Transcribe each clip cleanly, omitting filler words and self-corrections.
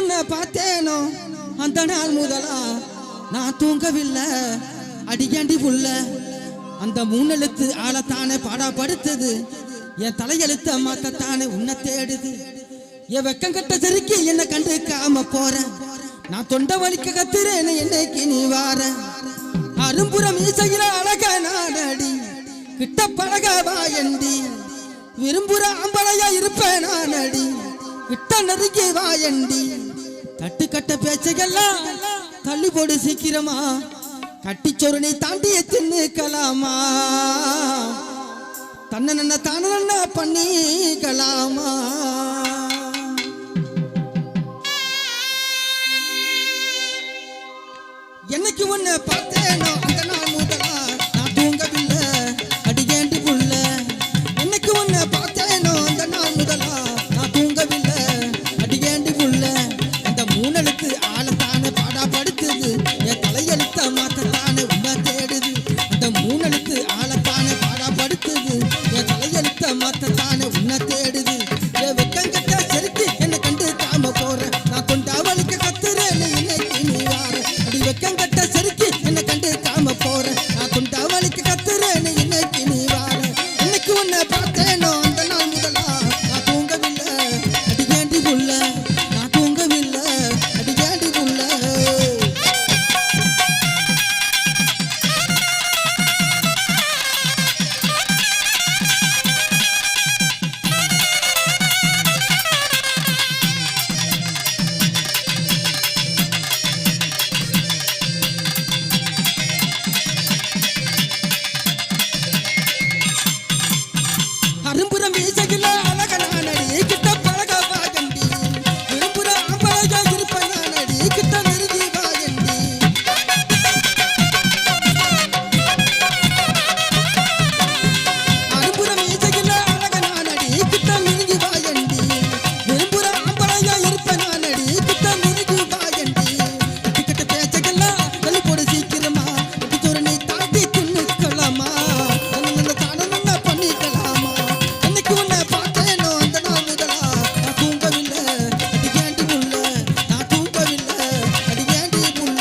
உன்னை பார்த்தேனோ அந்த நாள் முதலா நான் தூங்கவில்லை அடிக்காண்டி புள்ள. அந்த மூணெழுத்து ஆளத்தானே பாடாப்படுத்துது, என் தலையெழுத்த மாத்தத்தானே உன்னை தேடுது. என் வெக்கம் கட்ட செருக்கி என்னை கண்டுக்காம போற, நான் தொண்டை வலிக்க கத்துறேன்னு என்னைக்கு நீ வார. அரும்புறம் மீசையில அழக நானடி, கிட்ட பழக வாயண்டி. விரும்புற ஆம்பளையா இருப்பேன் நானடி, கிட்ட நெருங்கி வாயண்டி. தட்டு கட்ட பேச்சைகள்லாம் தள்ளி போடு சீக்கிரமா, கட்டிச்சொருனை தாண்டிய தின்னுக்கலாமா. தன்னை நன்ன தான நன்ன பண்ணிக்கலாமா. என்னைக்கு உன்னை பார்த்தேனோ அந்த நாள் முதலா நான் தூங்கவில்லை அடிக்கேண்டி புள்ள. என்னைக்கு உன்னை பார்த்தேனோ அந்த நாள் முதலா நான் தூங்கவில்லை அடிக்கேண்டி புள்ள. அந்த மூணெழுத்து ஆளத்தானே பாடாப்படுத்துது, என் தலையெழுத்த மாத்தத்தானே உன்னை தேடுது. அந்த மூணெழுத்து ஆளத்தானே பாடாப்படுத்துது, என் தலையெழுத்த மாத்தத்தானே உன்னை தேடுது. என் வெக்கம் கட்ட செருக்கி என்னை கண்டு காம போற, நான் கொண்டா வலிக்க கத்துறேன்னு இன்னைக்கு நீ வார. அடி வெக்கம் கட்ட செருக்கி என்னை கண்டு காம போற, நான் கொண்டா வலிக்க கத்துறேன்னு இன்னைக்கு நீ வார. இன்னைக்கு உன்னை பார்த்தேனோ அந்த நாள் முதலா நான் தூங்கவில்லை அடிக்கேண்டி புள்ள. நான் தூங்கவில்லை அடிக்கேண்டி புள்ள. அரும்புறம் வீசகில அழக நானடி, கிட்ட பழக வாயண்டி. விரும்புற ஆம்பளையா இருப்பேன் நானடி, கிட்ட நெருங்கி வாயண்டி. அரும்புறம் வீசகில அழக நானடி, கிட்ட நெருங்கி வாயண்டி. விரும்புற ஆம்பளையா இருப்பேன் நானடி, கிட்ட நெருங்கி வாயண்டி. கிட்ட பேச்சைகள்லாம் தள்ளி போடு சீக்கிரமா, கட்டிச்சோறு நீ தாண்டி தின்னுக்கலாமா. நல்ல தான நன்ன பண்ணிக்கலாமா. என்னைக்கு உன்னை பார்த்தேனோ அந்த நாள் முதலா நான் தூங்கவில்லை அடிக்கேண்டி புள்ள. நான் தூங்கவில்லை அடிக்கேண்டி புள்ள.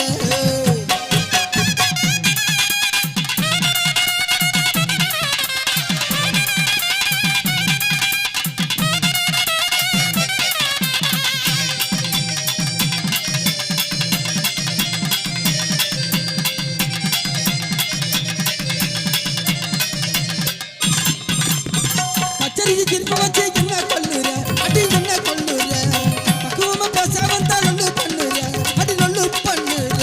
பச்சரிசி திரும்ப வச்சு என்ன கொல்லுற, அடி என்ன கொல்லுற. பக்குவமா பேச வந்தா லொல்லு பண்ணுற, அடி லொல்லு பண்ணுற.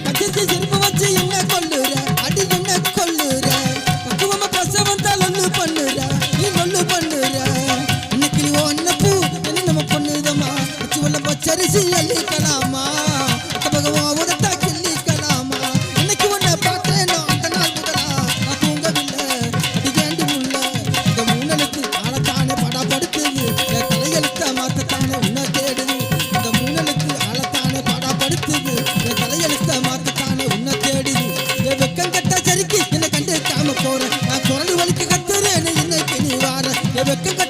பச்சரிசி திரும்ப வச்சு என்ன கொல்லுற, அடி என்ன கொல்லுற. பக்குவமா பேச வந்தா லொல்லு பண்ணுற, நீ லொல்லு பண்ணுற. இன்னைக்கு நீ ஒன்ன பூ என்ன நம்ம பொண்ணுதமா, வச்சு உள்ள பச்சரிசி அள்ளிக்கலாமா. பகவான் உதட்டா கிள்ளிக்கலாமா. இன்னைக்கு உன்னை பார்த்தேனோ அந்த நாள் முதலா நான் தூங்கவில்லை அடிக்கேண்டி புள்ள. இந்த மூணெழுத்து ஆளத்தானே பாடாப்படுத்துது, என் தலையெழுத்த மாத்தத்தானே உன்னை தேடுது. இந்த மூணெழுத்து ஆளத்தானே பாடாப்படுத்துது, என் தலையெழுத்த மாத்தத்தானே உன்னை தேடுது. என் வெக்கம் கட்ட செருக்கி என்னை கண்டு காம போற, நான் குரல் வலிக்க கத்துறேன்னு இன்னைக்கு நீ வார. என் வெக்கம்